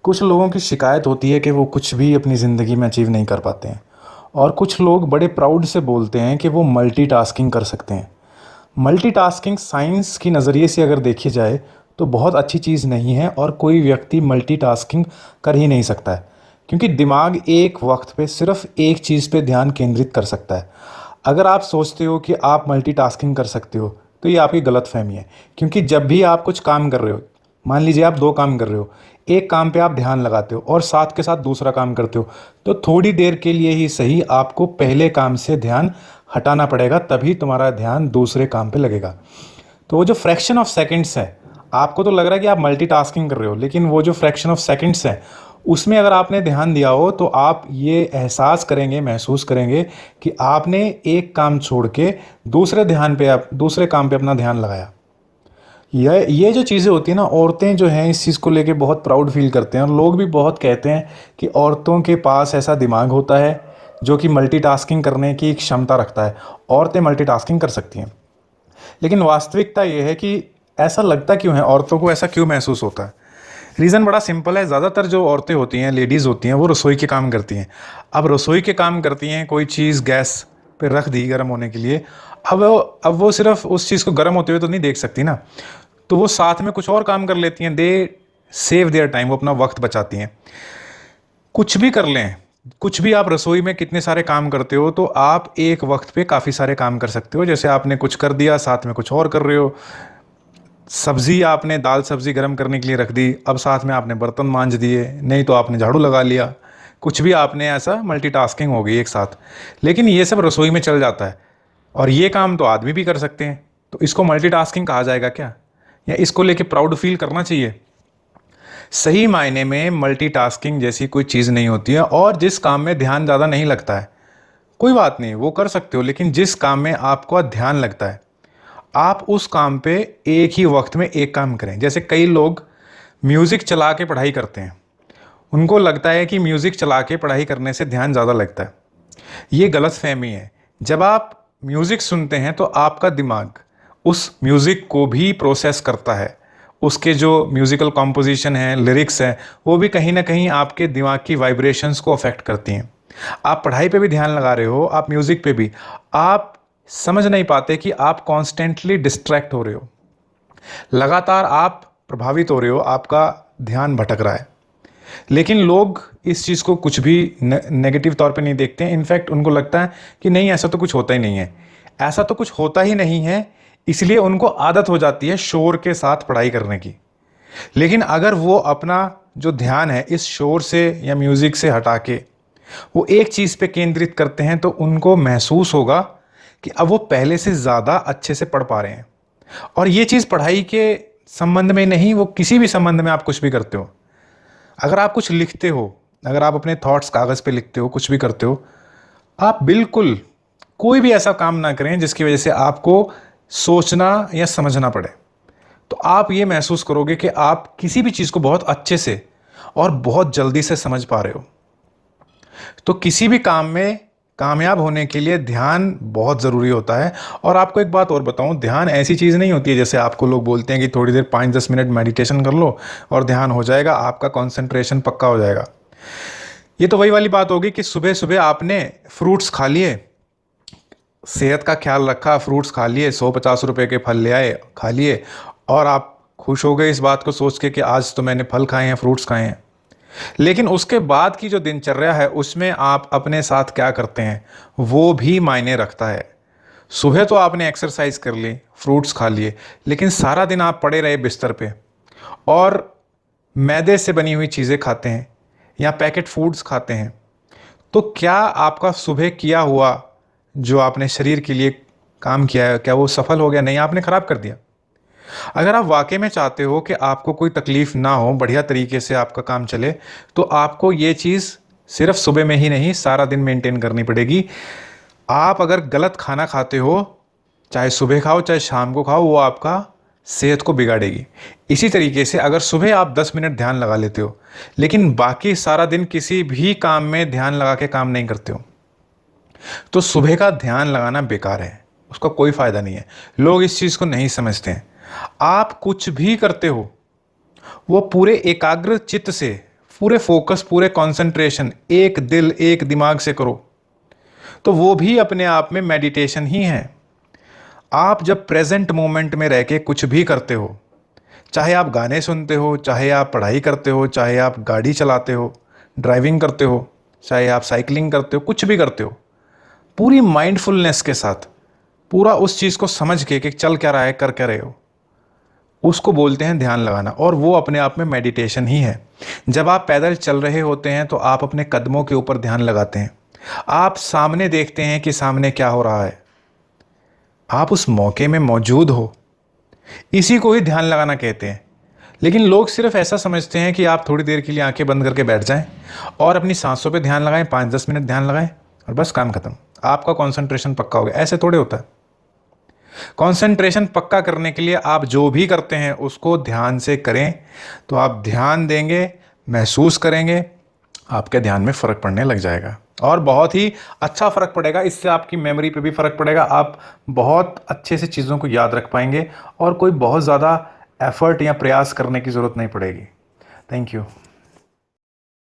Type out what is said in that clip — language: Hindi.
कुछ लोगों की शिकायत होती है कि वो कुछ भी अपनी ज़िंदगी में अचीव नहीं कर पाते हैं। और कुछ लोग बड़े प्राउड से बोलते हैं कि वो मल्टीटास्किंग कर सकते हैं। मल्टीटास्किंग साइंस की नज़रिए से अगर देखी जाए तो बहुत अच्छी चीज़ नहीं है और कोई व्यक्ति मल्टीटास्किंग कर ही नहीं सकता है, क्योंकि दिमाग एक वक्त पे सिर्फ एक चीज़ पे ध्यान केंद्रित कर सकता है। अगर आप सोचते हो कि आप मल्टीटास्किंग कर सकते हो तो ये आपकी गलतफहमी है, क्योंकि जब भी आप कुछ काम कर रहे हो, मान लीजिए आप दो काम कर रहे हो, एक काम पे आप ध्यान लगाते हो और साथ के साथ दूसरा काम करते हो, तो थोड़ी देर के लिए ही सही आपको पहले काम से ध्यान हटाना पड़ेगा, तभी तुम्हारा ध्यान दूसरे काम पे लगेगा। तो वो जो फ्रैक्शन ऑफ सेकंड्स है, आपको तो लग रहा है कि आप मल्टीटास्किंग कर रहे हो, लेकिन वो जो फ्रैक्शन ऑफ सेकंड्स है उसमें अगर आपने ध्यान दिया हो तो आप ये एहसास करेंगे, महसूस करेंगे कि आपने एक काम छोड़ के दूसरे काम पे अपना ध्यान लगाया। ये जो चीज़ें होती हैं ना, औरतें जो हैं इस चीज़ को लेके बहुत प्राउड फील करते हैं और लोग भी बहुत कहते हैं कि औरतों के पास ऐसा दिमाग होता है जो कि मल्टीटास्किंग करने की क्षमता रखता है। औरतें मल्टीटास्किंग कर सकती हैं, लेकिन वास्तविकता ये है कि ऐसा लगता क्यों है, औरतों को ऐसा क्यों महसूस होता है? रीज़न बड़ा सिंपल है। ज़्यादातर जो औरतें होती हैं, लेडीज़ होती हैं, वो रसोई के काम करती हैं। अब रसोई के काम करती हैं, कोई चीज़ गैस पे रख दी गर्म होने के लिए, अब वो सिर्फ उस चीज़ को गर्म होते हुए तो नहीं देख सकती ना, तो वो साथ में कुछ और काम कर लेती हैं। दे सेव देयर टाइम, वो अपना वक्त बचाती हैं। कुछ भी कर लें, कुछ भी आप रसोई में कितने सारे काम करते हो, तो आप एक वक्त पे काफ़ी सारे काम कर सकते हो। जैसे आपने कुछ कर दिया, साथ में कुछ और कर रहे हो। सब्जी, आपने दाल सब्जी गर्म करने के लिए रख दी, अब साथ में आपने बर्तन मांज दिए, नहीं तो आपने झाड़ू लगा लिया। कुछ भी आपने ऐसा मल्टीटास्किंग हो गई एक साथ। लेकिन ये सब रसोई में चल जाता है और ये काम तो आदमी भी कर सकते हैं, तो इसको मल्टीटास्किंग कहा जाएगा क्या? या इसको लेके प्राउड फील करना चाहिए? सही मायने में मल्टीटास्किंग जैसी कोई चीज़ नहीं होती है। और जिस काम में ध्यान ज़्यादा नहीं लगता है, कोई बात नहीं, वो कर सकते हो, लेकिन जिस काम में आपको ध्यान लगता है, आप उस काम पे एक ही वक्त में एक काम करें। जैसे कई लोग म्यूज़िक चला के पढ़ाई करते हैं, उनको लगता है कि म्यूज़िक चला के पढ़ाई करने से ध्यान ज़्यादा लगता है। ये गलतफहमी है। जब आप म्यूज़िक सुनते हैं तो आपका दिमाग उस म्यूज़िक को भी प्रोसेस करता है। उसके जो म्यूज़िकल कॉम्पोजिशन है, लिरिक्स हैं, वो भी कहीं ना कहीं आपके दिमाग की वाइब्रेशंस को अफेक्ट करती हैं। आप पढ़ाई पे भी ध्यान लगा रहे हो, आप म्यूज़िक पे भी, आप समझ नहीं पाते कि आप कॉन्स्टेंटली डिस्ट्रैक्ट हो रहे हो, लगातार आप प्रभावित हो रहे हो, आपका ध्यान भटक रहा है। लेकिन लोग इस चीज़ को कुछ भी नेगेटिव तौर पे नहीं देखते हैं। इनफैक्ट उनको लगता है कि नहीं, ऐसा तो कुछ होता ही नहीं है, ऐसा तो कुछ होता ही नहीं है, इसलिए उनको आदत हो जाती है शोर के साथ पढ़ाई करने की। लेकिन अगर वो अपना जो ध्यान है इस शोर से या म्यूज़िक से हटा के वो एक चीज़ पे केंद्रित करते हैं, तो उनको महसूस होगा कि अब वो पहले से ज़्यादा अच्छे से पढ़ पा रहे हैं। और ये चीज़ पढ़ाई के संबंध में नहीं, वो किसी भी संबंध में आप कुछ भी करते हो। अगर आप कुछ लिखते हो, अगर आप अपने थॉट्स कागज़ पे लिखते हो, कुछ भी करते हो, आप बिल्कुल कोई भी ऐसा काम ना करें जिसकी वजह से आपको सोचना या समझना पड़े। तो आप ये महसूस करोगे कि आप किसी भी चीज़ को बहुत अच्छे से और बहुत जल्दी से समझ पा रहे हो। तो किसी भी काम में कामयाब होने के लिए ध्यान बहुत ज़रूरी होता है। और आपको एक बात और बताऊं, ध्यान ऐसी चीज़ नहीं होती है जैसे आपको लोग बोलते हैं कि थोड़ी देर 5-10 मिनट मेडिटेशन कर लो और ध्यान हो जाएगा, आपका कंसंट्रेशन पक्का हो जाएगा। ये तो वही वाली बात होगी कि सुबह सुबह आपने फ्रूट्स खा लिए, सेहत का ख्याल रखा, फ्रूट्स खा लिए, 150 रुपए के फल ले आए, खा लिए, और आप खुश हो गए इस बात को सोच के कि आज तो मैंने फल खाए हैं, फ्रूट्स खाए हैं। लेकिन उसके बाद की जो दिनचर्या है उसमें आप अपने साथ क्या करते हैं वो भी मायने रखता है। सुबह तो आपने एक्सरसाइज कर ली, फ्रूट्स खा लिए, लेकिन सारा दिन आप पड़े रहे बिस्तर पे और मैदे से बनी हुई चीज़ें खाते हैं या पैकेट फूड्स खाते हैं, तो क्या आपका सुबह किया हुआ जो आपने शरीर के लिए काम किया है, क्या वो सफल हो गया? नहीं, आपने ख़राब कर दिया। अगर आप वाकई में चाहते हो कि आपको कोई तकलीफ ना हो, बढ़िया तरीके से आपका काम चले, तो आपको ये चीज़ सिर्फ सुबह में ही नहीं, सारा दिन मेंटेन करनी पड़ेगी। आप अगर गलत खाना खाते हो, चाहे सुबह खाओ चाहे शाम को खाओ, वो आपका सेहत को बिगाड़ेगी। इसी तरीके से अगर सुबह आप 10 मिनट ध्यान लगा लेते हो, लेकिन बाकी सारा दिन किसी भी काम में ध्यान लगा के काम नहीं करते हो, तो सुबह का ध्यान लगाना बेकार है, उसका कोई फ़ायदा नहीं है। लोग इस चीज़ को नहीं समझते हैं। आप कुछ भी करते हो वो पूरे एकाग्र चित्त से पूरे फोकस, पूरे कंसंट्रेशन, एक दिल एक दिमाग से करो, तो वो भी अपने आप में मेडिटेशन ही है। आप जब प्रेजेंट मोमेंट में रह के कुछ भी करते हो, चाहे आप गाने सुनते हो, चाहे आप पढ़ाई करते हो, चाहे आप गाड़ी चलाते हो, ड्राइविंग करते हो, चाहे आप साइकिलिंग करते हो, कुछ भी करते हो, पूरी माइंडफुलनेस के साथ, पूरा उस चीज़ को समझ के कि चल क्या रहा है, कर क्या रहे हो, उसको बोलते हैं ध्यान लगाना। और वो अपने आप में मेडिटेशन ही है। जब आप पैदल चल रहे होते हैं तो आप अपने कदमों के ऊपर ध्यान लगाते हैं, आप सामने देखते हैं कि सामने क्या हो रहा है, आप उस मौके में मौजूद हो, इसी को ही ध्यान लगाना कहते हैं। लेकिन लोग सिर्फ ऐसा समझते हैं कि आप थोड़ी देर के लिए आंखें बंद करके बैठ जाएं और अपनी सांसों पे ध्यान लगाएं, 5-10 मिनट ध्यान लगाएं और बस काम खत्म, आपका कंसंट्रेशन पक्का हो गया। ऐसे थोड़े होता है। कंसंट्रेशन पक्का करने के लिए आप जो भी करते हैं उसको ध्यान से करें, तो आप ध्यान देंगे, महसूस करेंगे, आपके ध्यान में फ़र्क पड़ने लग जाएगा और बहुत ही अच्छा फ़र्क पड़ेगा। इससे आपकी मेमोरी पे भी फ़र्क पड़ेगा, आप बहुत अच्छे से चीज़ों को याद रख पाएंगे और कोई बहुत ज़्यादा एफर्ट या प्रयास करने की ज़रूरत नहीं पड़ेगी। Thank you.